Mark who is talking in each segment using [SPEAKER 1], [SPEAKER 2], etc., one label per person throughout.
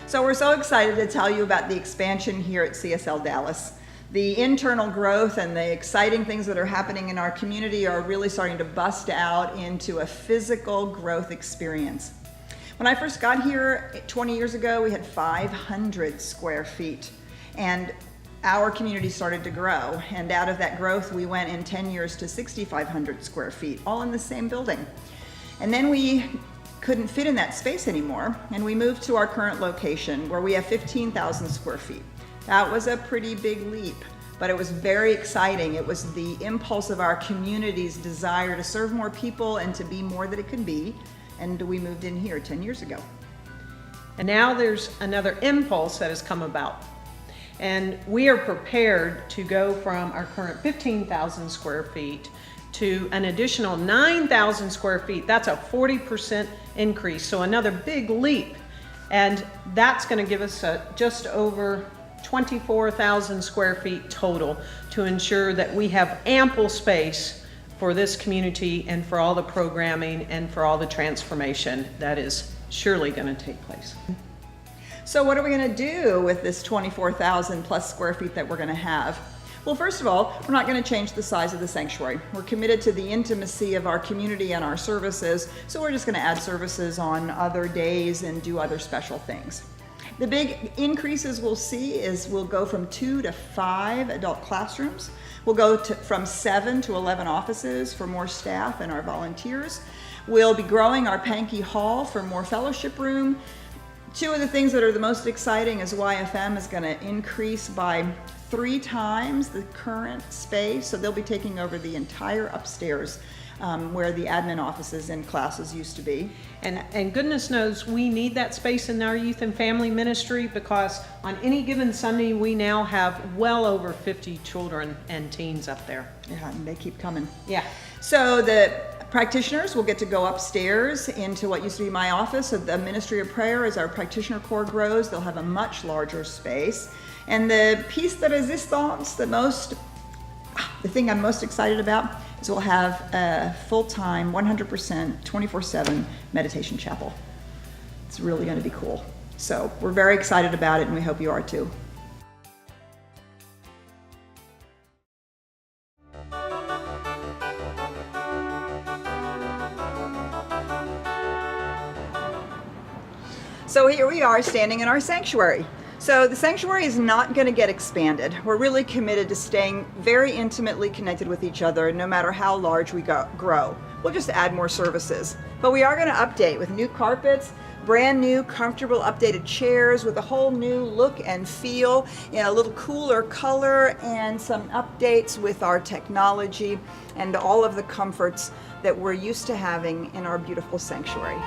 [SPEAKER 1] So we're so excited to tell you about the expansion here at CSLDallas. The internal growth and the exciting things that are happening in our community are really starting to bust out into a physical growth experience. When I first got here 20 years ago, we had 500 square feet, and our community started to grow. And out of that growth, we went in 10 years to 6,500 square feet, all in the same building. And then we couldn't fit in that space anymore, and we moved to our current location where we have 15,000 square feet. That was a pretty big leap, but it was very exciting. It was the impulse of our community's desire to serve more people and to be more that it could be, and we moved in here 10 years ago.
[SPEAKER 2] And now there's another impulse that has come about. And we are prepared to go from our current 15,000 square feet to an additional 9,000 square feet. That's a 40% increase, so another big leap. And that's gonna give us just over 24,000 square feet total to ensure that we have ample space for this community and for all the programming and for all the transformation that is surely gonna take place.
[SPEAKER 1] So what are we gonna do with this 24,000 plus square feet that we're gonna have? Well, first of all, we're not going to change the size of the sanctuary. We're committed to the intimacy of our community and our services, so we're just going to add services on other days and do other special things. The big increases we'll see is we'll go from 2 to 5 adult classrooms. We'll go from 7 to 11 offices for more staff and our volunteers. We'll be growing our Pankey Hall for more fellowship room. Two of the things that are the most exciting is YFM is going to increase by 3 times the current space, so they'll be taking over the entire upstairs where the admin offices and classes used to be.
[SPEAKER 2] And goodness knows we need that space in our youth and family ministry, because on any given Sunday we now have well over 50 children and teens up there.
[SPEAKER 1] Yeah, and they keep coming.
[SPEAKER 2] Yeah.
[SPEAKER 1] So the practitioners will get to go upstairs into what used to be my office. So the Ministry of Prayer, as our practitioner corps grows, they'll have a much larger space. And the piece de resistance, the thing I'm most excited about, is we'll have a full-time, 100%, 24/7 meditation chapel. It's really going to be cool. So we're very excited about it, and we hope you are too. So here we are standing in our sanctuary. So the sanctuary is not going to get expanded. We're really committed to staying very intimately connected with each other no matter how large we grow. We'll just add more services. But we are going to update with new carpets, brand new, comfortable, updated chairs with a whole new look and feel, in a little cooler color, and some updates with our technology and all of the comforts that we're used to having in our beautiful sanctuary.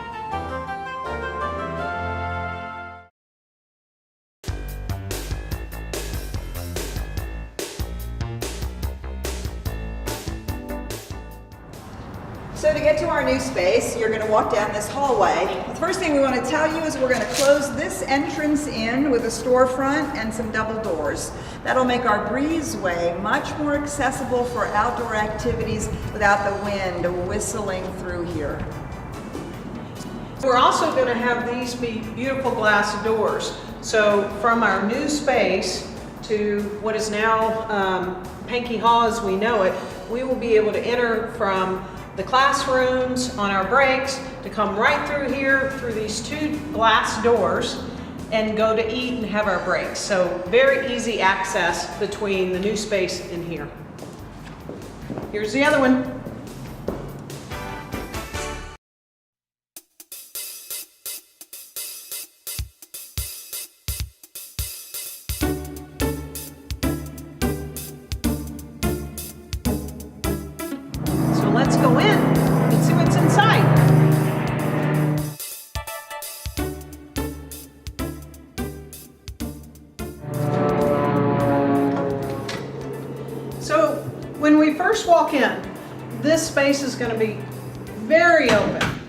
[SPEAKER 1] So to get to our new space, you're going to walk down this hallway. The first thing we want to tell you is we're going to close this entrance in with a storefront and some double doors. That'll make our breezeway much more accessible for outdoor activities without the wind whistling through here.
[SPEAKER 2] We're also going to have these be beautiful glass doors. So from our new space to what is now Pankey Hall as we know it, we will be able to enter from the classrooms on our breaks to come right through here through these 2 glass doors and go to eat and have our breaks. So very easy access between the new space and here. Here's the other one. Let's go in and see what's inside. So when we first walk in, this space is going to be very open.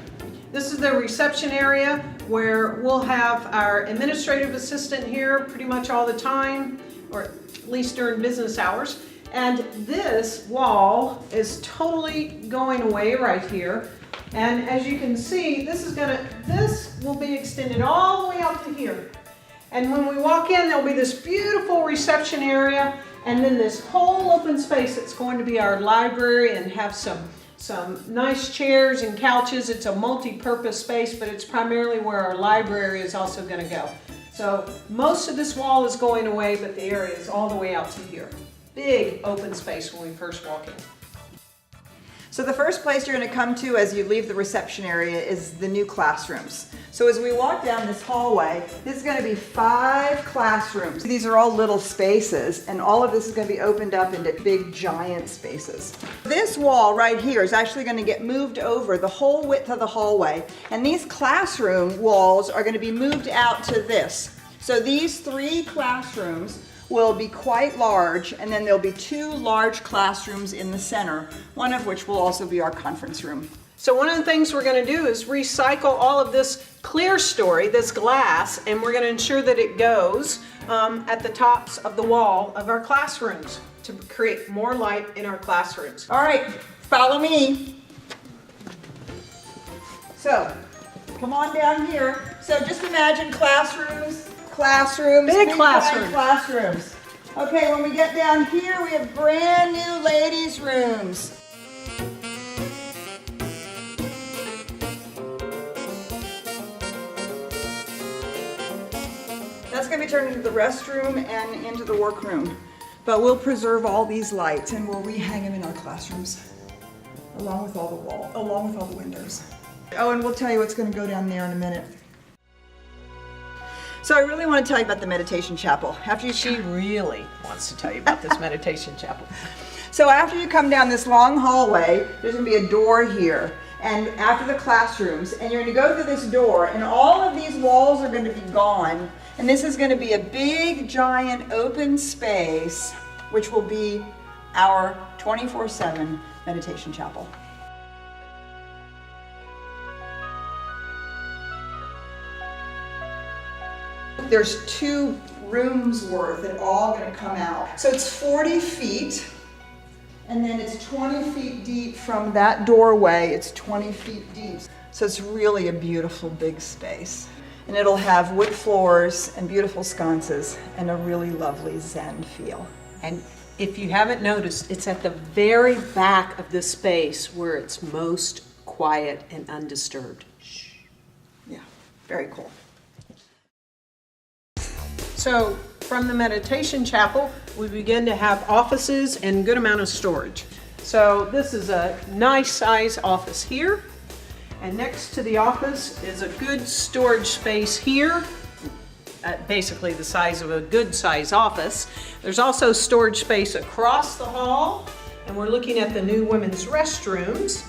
[SPEAKER 2] This is the reception area where we'll have our administrative assistant here pretty much all the time, or at least during business hours. And this wall is totally going away right here. And as you can see, this will be extended all the way out to here. And when we walk in, there'll be this beautiful reception area, and then this whole open space that's going to be our library and have some nice chairs and couches. It's a multi-purpose space, but it's primarily where our library is also going to go. So most of this wall is going away, but the area is all the way out to here. Big open space when we first walk in.
[SPEAKER 1] So the first place you're going to come to as you leave the reception area is the new classrooms. So as we walk down this hallway, this is going to be 5 classrooms. These are all little spaces, and all of this is going to be opened up into big giant spaces. This wall right here is actually going to get moved over the whole width of the hallway, and these classroom walls are going to be moved out to this. So these 3 classrooms will be quite large, and then there'll be 2 large classrooms in the center, one of which will also be our conference room.
[SPEAKER 2] So one of the things we're going to do is recycle all of this clear story, this glass, and we're going to ensure that it goes at the tops of the wall of our classrooms to create more light in our classrooms.
[SPEAKER 1] All right, follow me. So, come on down here. So just imagine classrooms,
[SPEAKER 2] Big
[SPEAKER 1] big
[SPEAKER 2] classrooms.
[SPEAKER 1] classrooms. Okay, when we get down here, we have brand new ladies' rooms. That's going to be turned into the restroom and into the workroom. But we'll preserve all these lights and we'll rehang them in our classrooms, along with all the windows. Oh, and we'll tell you what's going to go down there in a minute. So I really want to tell you about the meditation chapel.
[SPEAKER 2] She really wants to tell you about this meditation chapel.
[SPEAKER 1] So after you come down this long hallway, there's going to be a door here, and after the classrooms, and you're going to go through this door, and all of these walls are going to be gone, and this is going to be a big, giant, open space, which will be our 24/7 meditation chapel. There's 2 rooms worth that are all going to come out. So it's 40 feet, and then it's 20 feet deep from that doorway. It's 20 feet deep. So it's really a beautiful big space. And it'll have wood floors and beautiful sconces and a really lovely Zen feel.
[SPEAKER 2] And if you haven't noticed, it's at the very back of the space where it's most quiet and undisturbed. Shh.
[SPEAKER 1] Yeah, very cool.
[SPEAKER 2] So from the meditation chapel, we begin to have offices and good amount of storage. So this is a nice size office here. And next to the office is a good storage space here, basically the size of a good size office. There's also storage space across the hall, and we're looking at the new women's restrooms.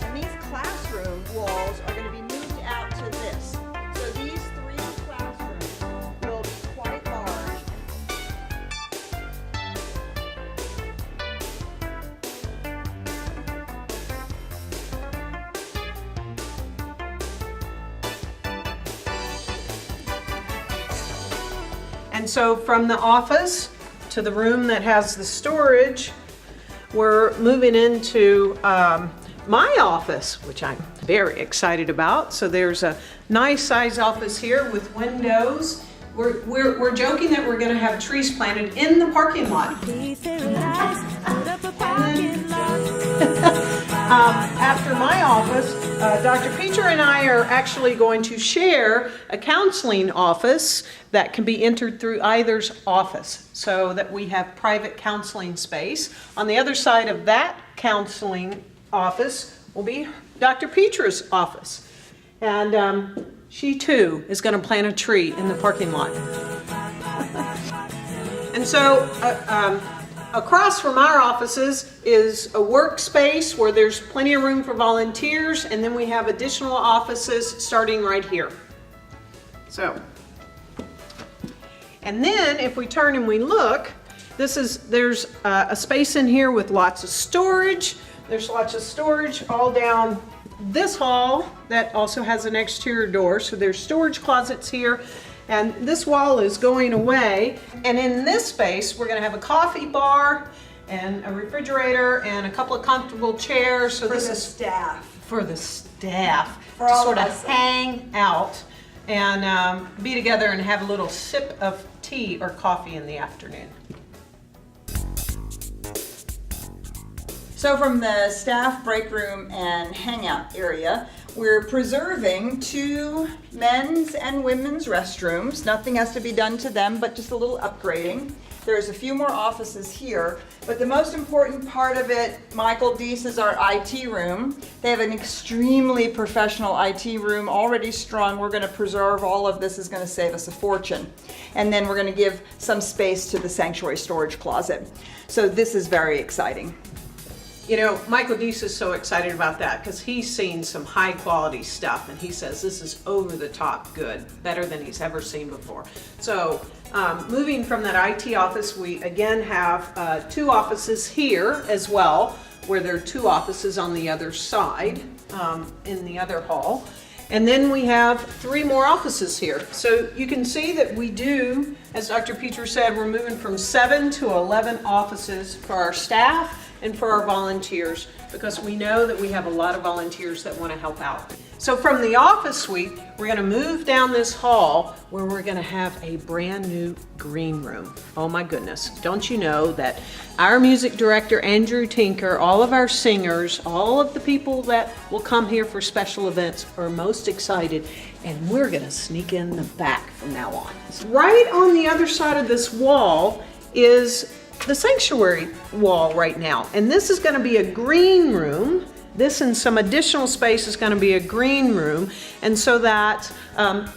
[SPEAKER 1] And these classroom walls are going to be moved out to this. So these 3 classrooms will be quite large.
[SPEAKER 2] And so from the office to the room that has the storage, we're moving into my office, which I'm very excited about. So there's a nice size office here with windows. We're joking that we're going to have trees planted in the parking lot. After my office, Dr. Peter and I are actually going to share a counseling office that can be entered through either's office, so that we have private counseling space. On the other side of that counseling office will be Dr. Petra's office. And she too is going to plant a tree in the parking lot. And so across from our offices is a workspace where there's plenty of room for volunteers, and then we have additional offices starting right here. So, and then if we turn and we look, there's a space in here with lots of storage. There's lots of storage all down this hall that also has an exterior door. So there's storage closets here. And this wall is going away. And in this space, we're going to have a coffee bar and a refrigerator and a couple of comfortable chairs. So
[SPEAKER 1] For
[SPEAKER 2] this
[SPEAKER 1] the
[SPEAKER 2] is
[SPEAKER 1] staff.
[SPEAKER 2] for the staff
[SPEAKER 1] For
[SPEAKER 2] to
[SPEAKER 1] all
[SPEAKER 2] sort
[SPEAKER 1] of
[SPEAKER 2] of
[SPEAKER 1] us.
[SPEAKER 2] hang out and be together and have a little sip of tea or coffee in the afternoon.
[SPEAKER 1] So from the staff break room and hangout area, we're preserving 2 men's and women's restrooms. Nothing has to be done to them, but just a little upgrading. There's a few more offices here, but the most important part of it, Michael Deese, is our IT room. They have an extremely professional IT room already strung. We're gonna preserve all of this, is gonna save us a fortune. And then we're gonna give some space to the sanctuary storage closet. So this is very exciting.
[SPEAKER 2] You know, Michael Deese is so excited about that because he's seen some high quality stuff and he says this is over the top good, better than he's ever seen before. So moving from that IT office, we again have 2 offices here as well, where there are 2 offices on the other side in the other hall. And then we have 3 more offices here. So you can see that we do, as Dr. Peters said, we're moving from 7 to 11 offices for our staff and for our volunteers, because we know that we have a lot of volunteers that want to help out. So from the office suite, we're going to move down this hall where we're going to have a brand new green room. Oh my goodness. Don't you know that our music director, Andrew Tinker, all of our singers, all of the people that will come here for special events are most excited, and we're going to sneak in the back from now on. Right on the other side of this wall is the sanctuary wall right now, and this is going to be a green room. This and some additional space is going to be a green room, and so that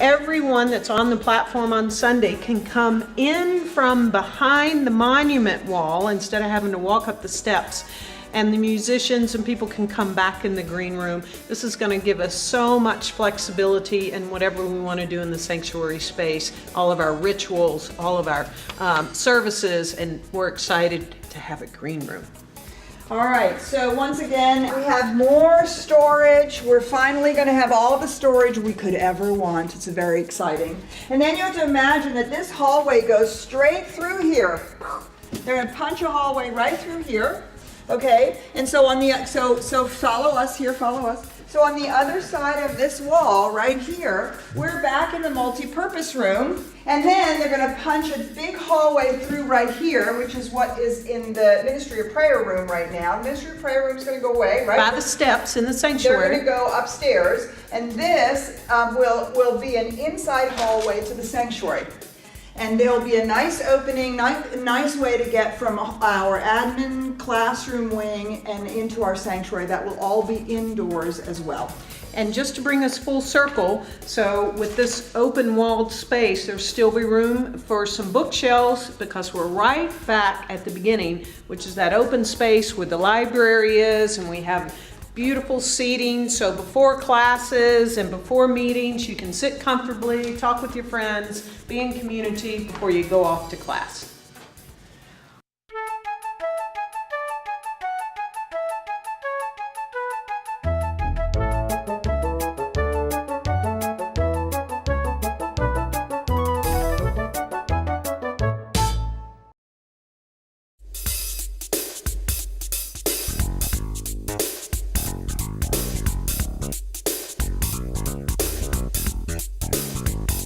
[SPEAKER 2] everyone that's on the platform on Sunday can come in from behind the monument wall instead of having to walk up the steps, and the musicians and people can come back in the green room. This is going to give us so much flexibility in whatever we want to do in the sanctuary space, all of our rituals, all of our services, and we're excited to have a green room.
[SPEAKER 1] All right, so once again, we have more storage. We're finally going to have all the storage we could ever want. It's very exciting. And then you have to imagine that this hallway goes straight through here. They're going to punch a hallway right through here. Okay, and so on the so follow us here, follow us. So on the other side of this wall, right here, we're back in the multi-purpose room, and then they're going to punch a big hallway through right here, which is what is in the Ministry of Prayer room right now. The Ministry of Prayer room is going to go away, right?
[SPEAKER 2] By the steps in the sanctuary.
[SPEAKER 1] They're going to go upstairs, and this will be an inside hallway to the sanctuary. And there'll be a nice opening, nice way to get from our admin classroom wing and into our sanctuary. That will all be indoors as well.
[SPEAKER 2] And just to bring us full circle, so with this open walled space, there'll still be room for some bookshelves, because we're right back at the beginning, which is that open space where the library is, and we have beautiful seating. So before classes and before meetings, you can sit comfortably, talk with your friends, be in community before you go off to class.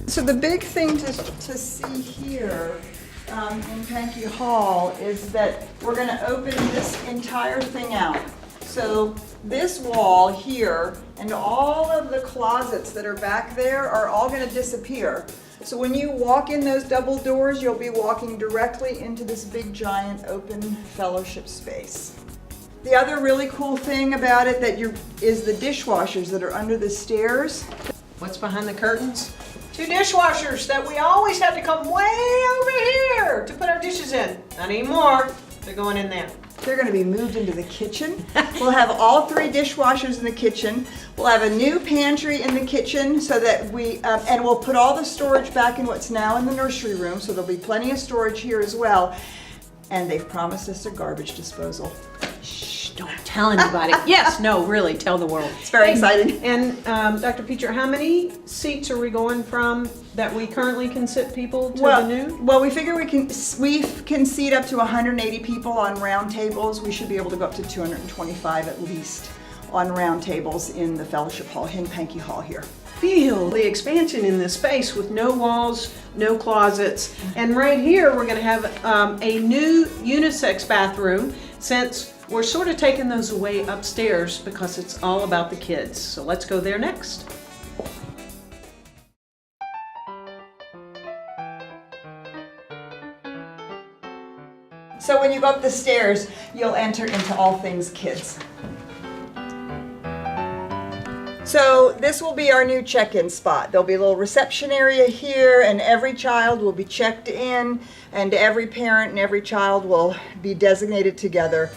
[SPEAKER 1] So the big thing to see here in Pankey Hall is that we're going to open this entire thing out. So this wall here and all of the closets that are back there are all going to disappear. So when you walk in those double doors, you'll be walking directly into this big giant open fellowship space. The other really cool thing about it is the dishwashers that are under the stairs.
[SPEAKER 2] What's behind the curtains? 2 dishwashers that we always had to come way over here to put our dishes in. Not anymore. They're going in there.
[SPEAKER 1] They're going to be moved into the kitchen. We'll have all 3 dishwashers in the kitchen. We'll have a new pantry in the kitchen so that and we'll put all the storage back in what's now in the nursery room, so there'll be plenty of storage here as well. And they've promised us a garbage disposal.
[SPEAKER 2] Shh, don't tell anybody. Yes, no, really, tell the world.
[SPEAKER 1] It's very exciting.
[SPEAKER 2] And Dr. Peacher, how many seats are we going from that we currently can sit people to the new?
[SPEAKER 1] Well, we figure we can seat up to 180 people on round tables. We should be able to go up to 225 at least on round tables in the fellowship hall, in Pankey Hall here.
[SPEAKER 2] Feel the expansion in this space with no walls, no closets. And right here, we're gonna have a new unisex bathroom, since we're sort of taking those away upstairs because it's all about the kids. So let's go there next.
[SPEAKER 1] So when you go up the stairs, you'll enter into all things kids. So this will be our new check-in spot. There'll be a little reception area here, and every child will be checked in, and every parent and every child will be designated together.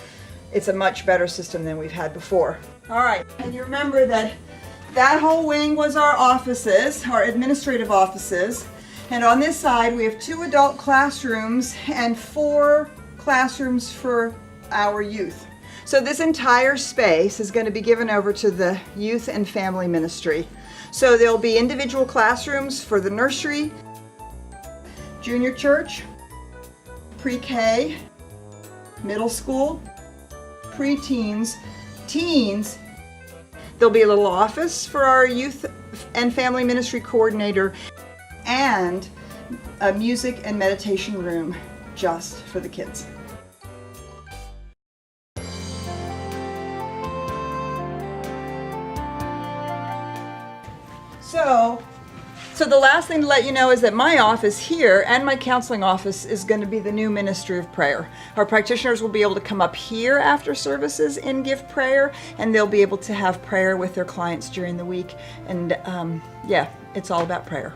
[SPEAKER 1] It's a much better system than we've had before. All right, and you remember that whole wing was our offices, our administrative offices. And on this side, we have 2 adult classrooms and 4 classrooms for our youth. So this entire space is going to be given over to the Youth and Family Ministry. So there'll be individual classrooms for the nursery, junior church, pre-K, middle school, pre-teens, teens. There'll be a little office for our Youth and Family Ministry coordinator, and a music and meditation room just for the kids. So the last thing to let you know is that my office here and my counseling office is going to be the new ministry of prayer. Our practitioners will be able to come up here after services and give prayer, and they'll be able to have prayer with their clients during the week. And yeah, it's all about prayer.